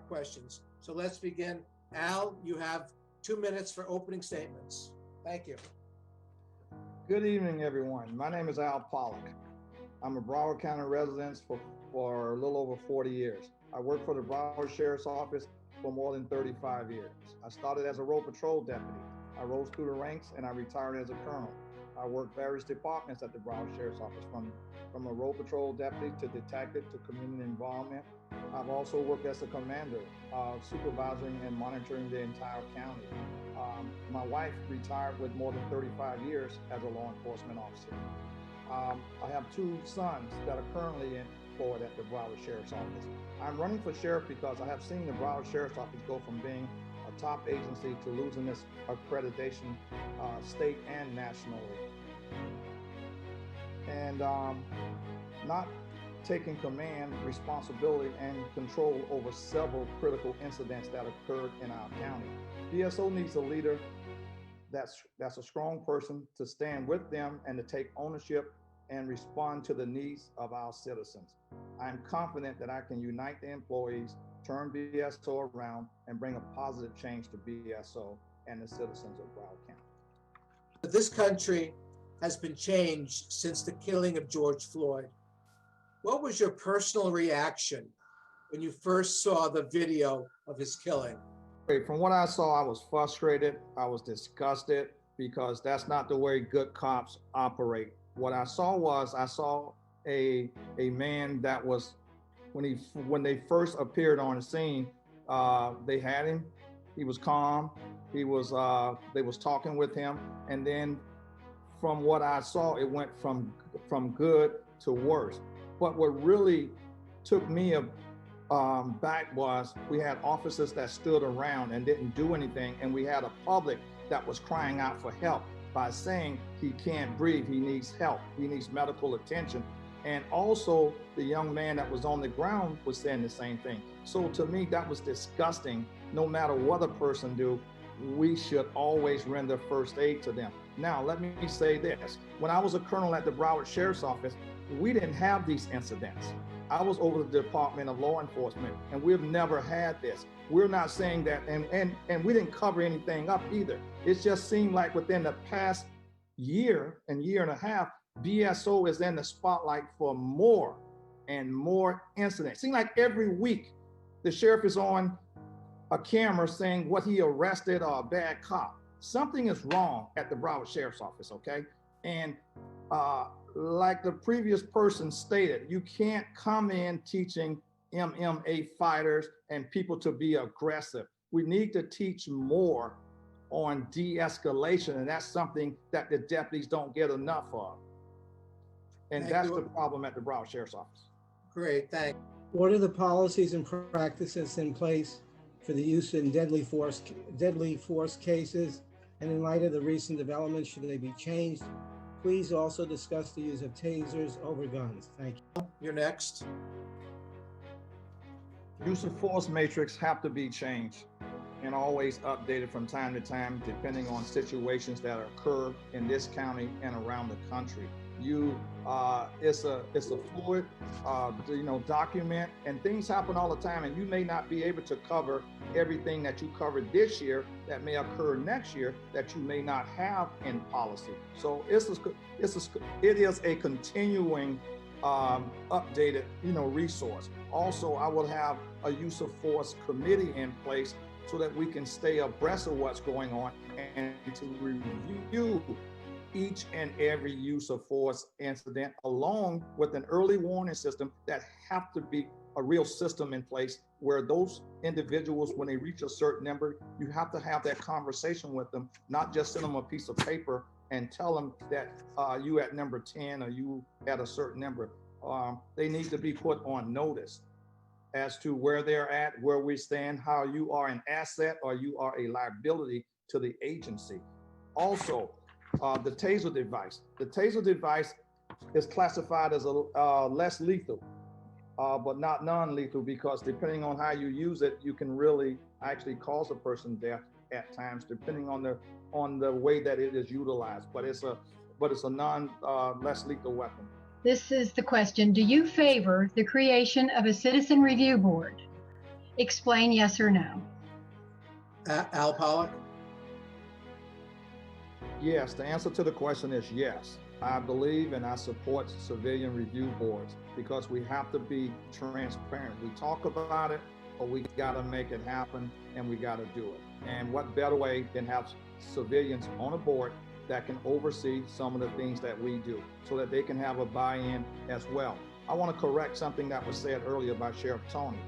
questions. So let's begin. Al, you have 2 minutes for opening statements. Thank you. Good evening, everyone. My name is Al Pollock. I'm a Broward County resident for a little over 40 years. I worked for the Broward Sheriff's Office for more than 35 years. I started as a road patrol deputy. I rose through the ranks and I retired as a colonel. I worked various departments at the Broward Sheriff's Office, from a road patrol deputy to detective to community involvement. I've also worked as a commander, supervising and monitoring the entire county. My wife retired with more than 35 years as a law enforcement officer. I have 2 sons that are currently employed at the Broward Sheriff's Office. I'm running for sheriff because I have seen the Broward Sheriff's Office go from being a top agency to losing this accreditation state and nationally. And not taking command, responsibility, and control over several critical incidents that occurred in our county. BSO needs a leader that's a strong person to stand with them and to take ownership and respond to the needs of our citizens. I'm confident that I can unite the employees, turn BSO around, and bring a positive change to BSO and the citizens of Broward County. This country has been changed since the killing of George Floyd. What was your personal reaction when you first saw the video of his killing? From what I saw, I was frustrated. I was disgusted because that's not the way good cops operate. What I saw a man that was, when they first appeared on the scene, they had him. He was calm. They was talking with him, and then from what I saw, it went from good to worse. But what really took me back was we had officers that stood around and didn't do anything, and we had a public that was crying out for help by saying he can't breathe, he needs help, he needs medical attention. And also the young man that was on the ground was saying the same thing. So to me, that was disgusting. No matter what a person do, we should always render first aid to them. Now, let me say this. When I was a colonel at the Broward Sheriff's Office, we didn't have these incidents. I was over the Department of Law Enforcement, and we've never had this. We're not saying that, and we didn't cover anything up either. It just seemed like within the past year and a half, BSO is in the spotlight for more and more incidents. It seems like every week the sheriff is on a camera saying what he arrested or a bad cop. Something is wrong at the Broward Sheriff's Office, okay? And like the previous person stated, you can't come in teaching MMA fighters and people to be aggressive. We need to teach more on de-escalation, and that's something that the deputies don't get enough of. And that's the problem at the Broward Sheriff's Office. Great, thanks. What are the policies and practices in place for the use in deadly force cases? And in light of the recent developments, should they be changed? Please also discuss the use of tasers over guns. Thank you. You're next. Use of force matrix have to be changed and always updated from time to time, depending on situations that occur in this county and around the country. It's a fluid, document, and things happen all the time, and you may not be able to cover everything that you covered this year that may occur next year that you may not have in policy. So it is a continuing updated, resource. Also, I will have a use of force committee in place so that we can stay abreast of what's going on and to review each and every use of force incident, along with an early warning system that have to be a real system in place where those individuals, when they reach a certain number, you have to have that conversation with them, not just send them a piece of paper and tell them that you at number 10 or you at a certain number. They need to be put on notice as to where they're at, where we stand, how you are an asset or you are a liability to the agency. Also, the taser device. The taser device is classified as a less lethal, but not non-lethal, because depending on how you use it, you can really actually cause a person death at times, depending on the way that it is utilized. But it's a less lethal weapon. This is the question. Do you favor the creation of a citizen review board? Explain yes or no. Al Pollock? Yes, the answer to the question is yes. I believe and I support civilian review boards because we have to be transparent. We talk about it, but we got to make it happen and we got to do it. And what better way than have civilians on a board that can oversee some of the things that we do so that they can have a buy-in as well. I want to correct something that was said earlier by Sheriff Tony.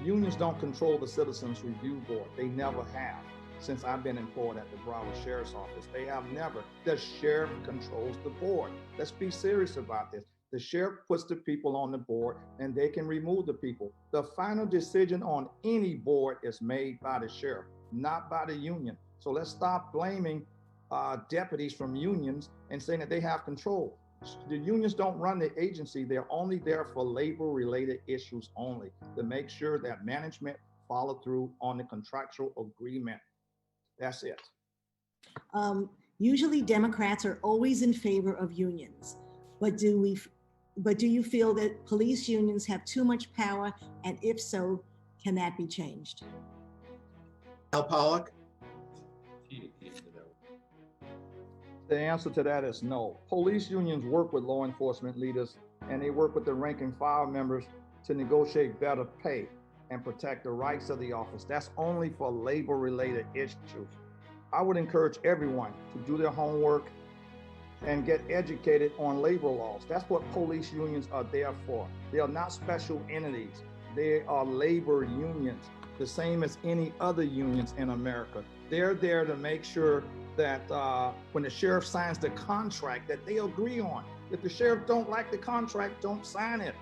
Unions don't control the Citizens Review Board. They never have. Since I've been employed at the Broward Sheriff's Office, they have never. The sheriff controls the board. Let's be serious about this. The sheriff puts the people on the board and they can remove the people. The final decision on any board is made by the sheriff, not by the union. So let's stop blaming deputies from unions and saying that they have control. The unions don't run the agency. They're only there for labor-related issues only, to make sure that management follow through on the contractual agreement. That's it. Usually Democrats are always in favor of unions, but do you feel that police unions have too much power? And if so, can that be changed? Al Pollock? The answer to that is no. Police unions work with law enforcement leaders and they work with the rank and file members to negotiate better pay and protect the rights of the office. That's only for labor-related issues. I would encourage everyone to do their homework and get educated on labor laws. That's what police unions are there for. They are not special entities. They are labor unions, the same as any other unions in America. They're there to make sure that when the sheriff signs the contract that they agree on. If the sheriff don't like the contract, don't sign it.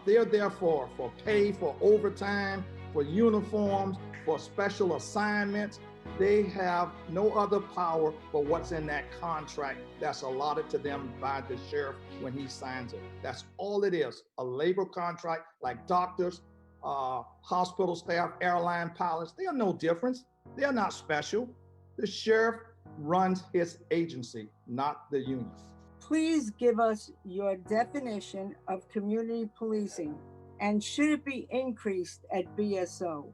They're there for pay, for overtime, for uniforms, for special assignments. They have no other power but what's in that contract that's allotted to them by the sheriff when he signs it. That's all it is, a labor contract like doctors, hospital staff, airline pilots. They are no difference. They are not special. The sheriff runs his agency, not the union. Please give us your definition of community policing, and should it be increased at BSO?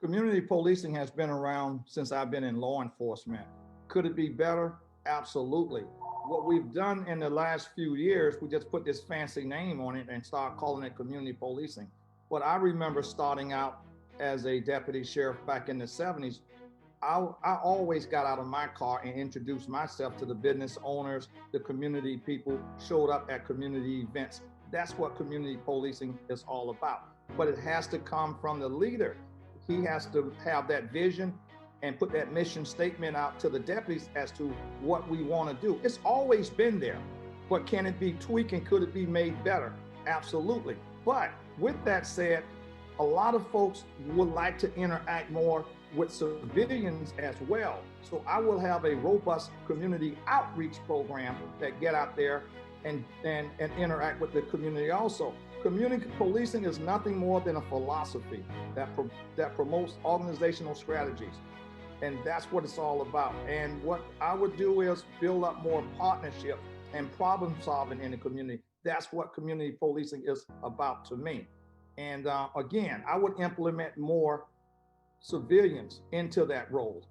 Community policing has been around since I've been in law enforcement. Could it be better? Absolutely. What we've done in the last few years, we just put this fancy name on it and start calling it community policing. But I remember starting out as a deputy sheriff back in the 70s. I always got out of my car and introduced myself to the business owners, the community people, showed up at community events. That's what community policing is all about. But it has to come from the leader. He has to have that vision and put that mission statement out to the deputies as to what we want to do. It's always been there, but can it be tweaked and could it be made better? Absolutely. But with that said, a lot of folks would like to interact more with civilians as well. So I will have a robust community outreach program that get out there and interact with the community also. Community policing is nothing more than a philosophy that promotes organizational strategies. And that's what it's all about. And what I would do is build up more partnership and problem solving in the community. That's what community policing is about to me. And again, I would implement more civilians into that role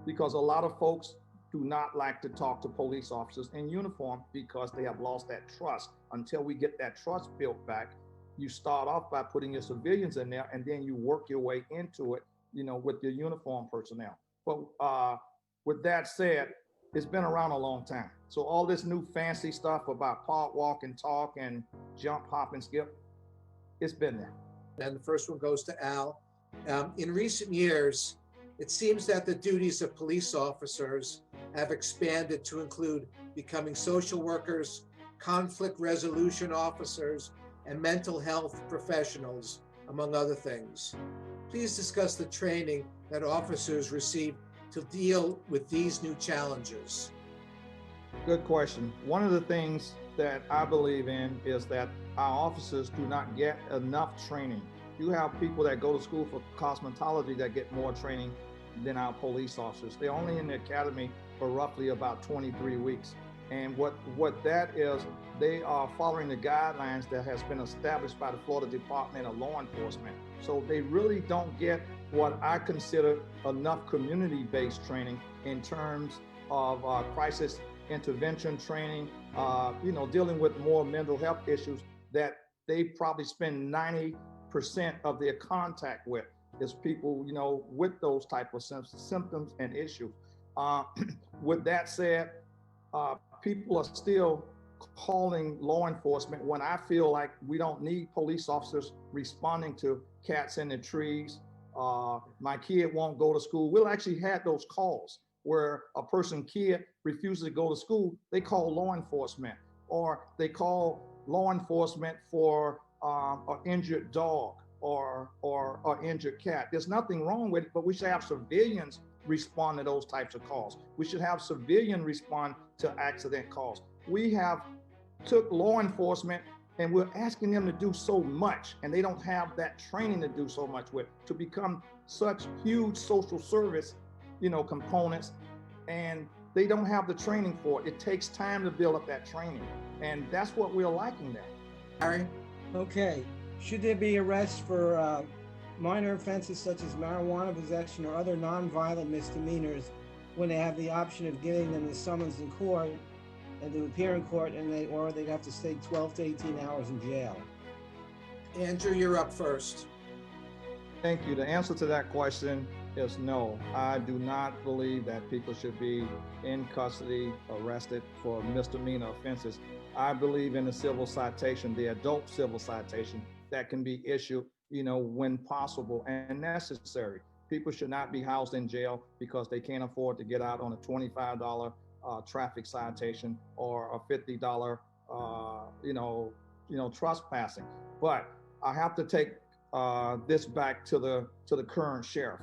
because a lot of folks do not like to talk to police officers in uniform because they have lost that trust. Until we get that trust built back, you start off by putting your civilians in there and then you work your way into it, you know, with your uniform personnel. But with that said, it's been around a long time. So all this new fancy stuff about park, walk, and talk and jump, hop, and skip, it's been there. And the first one goes to Al. In recent years, it seems that the duties of police officers have expanded to include becoming social workers, conflict resolution officers, and mental health professionals, among other things. Please discuss the training that officers receive to deal with these new challenges. Good question. One of the things that I believe in is that our officers do not get enough training. You have people that go to school for cosmetology that get more training than our police officers. They're only in the academy for roughly about 23 weeks. And what that is, they are following the guidelines that has been established by the Florida Department of Law Enforcement. So they really don't get what I consider enough community-based training in terms of crisis intervention training, dealing with more mental health issues that they probably spend 90% of their contact with is people, with those type of symptoms and issues. With that said, people are still calling law enforcement when I feel like we don't need police officers responding to cats in the trees. My kid won't go to school. We'll actually had those calls where a kid refuses to go to school. They call law enforcement, or they call law enforcement for an injured dog or an injured cat. There's nothing wrong with it, but we should have civilians respond to those types of calls. We should have civilians respond to accident calls. We have took law enforcement and we're asking them to do so much, and they don't have that training to do so much with, to become such huge social service, components, and they don't have the training for it. It takes time to build up that training, and that's what we're lacking there. Harry? Okay, should there be arrests for minor offenses such as marijuana possession or other non-violent misdemeanors when they have the option of getting them the summons in court and to appear in court, and they'd have to stay 12 to 18 hours in jail? Andrew, you're up first. Thank you. The answer to that question is no. I do not believe that people should be in custody, arrested for misdemeanor offenses. I believe in the civil citation, the adult civil citation that can be issued, when possible and necessary. People should not be housed in jail because they can't afford to get out on a $25 traffic citation or a $50 trespassing. But I have to take this back to the current sheriff.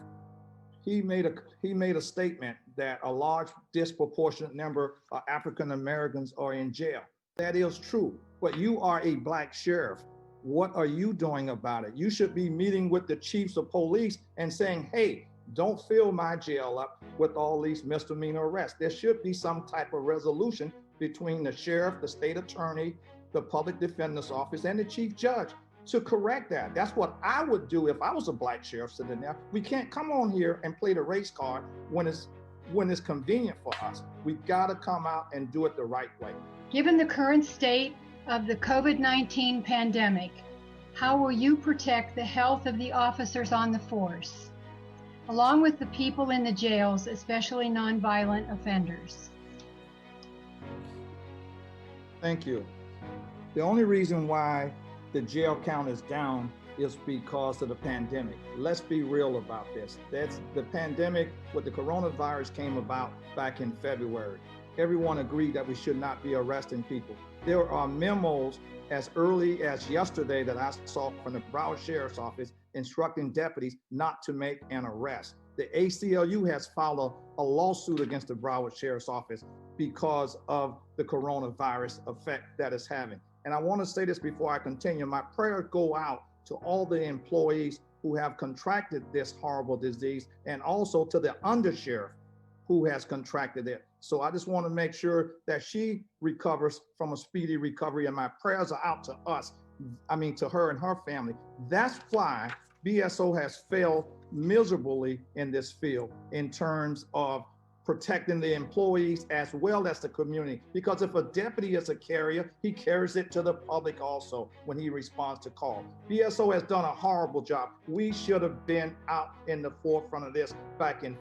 He made a statement that a large disproportionate number of African Americans are in jail. That is true, but you are a Black sheriff. What are you doing about it? You should be meeting with the chiefs of police and saying, hey, don't fill my jail up with all these misdemeanor arrests. There should be some type of resolution between the sheriff, the state attorney, the public defender's office, and the chief judge to correct that. That's what I would do if I was a Black sheriff sitting there. We can't come on here and play the race card when it's convenient for us. We've got to come out and do it the right way. Given the current state of the COVID-19 pandemic, how will you protect the health of the officers on the force, along with the people in the jails, especially nonviolent offenders? Thank you. The only reason why the jail count is down is because of the pandemic. Let's be real about this. That's the pandemic with the coronavirus came about back in February. Everyone agreed that we should not be arresting people. There are memos as early as yesterday that I saw from the Broward Sheriff's Office instructing deputies not to make an arrest. The ACLU has filed a lawsuit against the Broward Sheriff's Office because of the coronavirus effect that it's having. And I want to say this before I continue. My prayers go out to all the employees who have contracted this horrible disease, and also to the undersheriff who has contracted it. So I just want to make sure that she recovers from a speedy recovery, and my prayers are out to us. To her and her family. That's why BSO has failed miserably in this field in terms of protecting the employees as well as the community. Because if a deputy is a carrier, he carries it to the public also when he responds to call. BSO has done a horrible job. We should have been out in the forefront of this back in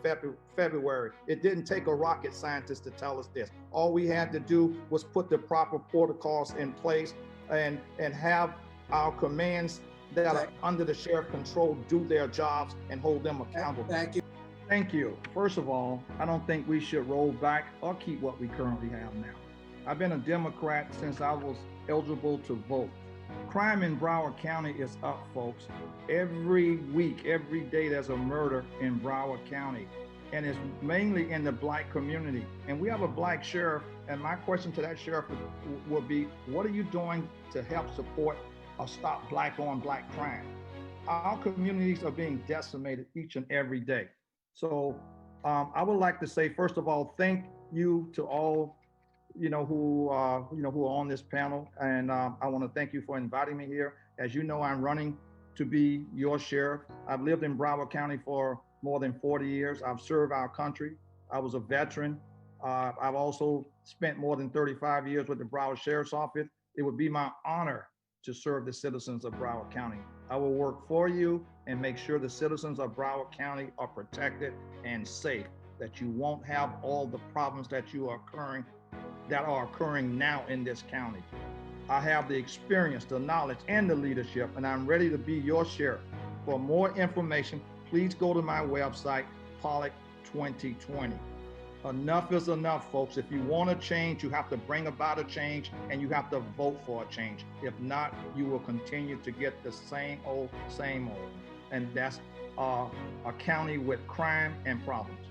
February. It didn't take a rocket scientist to tell us this. All we had to do was put the proper protocols in place and have our commands that are under the sheriff control do their jobs and hold them accountable. Thank you. Thank you. First of all, I don't think we should roll back or keep what we currently have now. I've been a Democrat since I was eligible to vote. Crime in Broward County is up, folks. Every week, every day, there's a murder in Broward County, and it's mainly in the Black community. And we have a Black sheriff, and my question to that sheriff would be, what are you doing to help support or stop Black on Black crime? Our communities are being decimated each and every day. So I would like to say, first of all, thank you to all who are on this panel, and I want to thank you for inviting me here. As you know, I'm running to be your sheriff. I've lived in Broward County for more than 40 years. I've served our country. I was a veteran. I've also spent more than 35 years with the Broward Sheriff's Office. It would be my honor to serve the citizens of Broward County. I will work for you and make sure the citizens of Broward County are protected and safe, that you won't have all the problems that are occurring now in this county. I have the experience, the knowledge, and the leadership, and I'm ready to be your sheriff. For more information, please go to my website, Pollock 2020. Enough is enough, folks. If you want to change, you have to bring about a change, and you have to vote for a change. If not, you will continue to get the same old. And that's a county with crime and problems.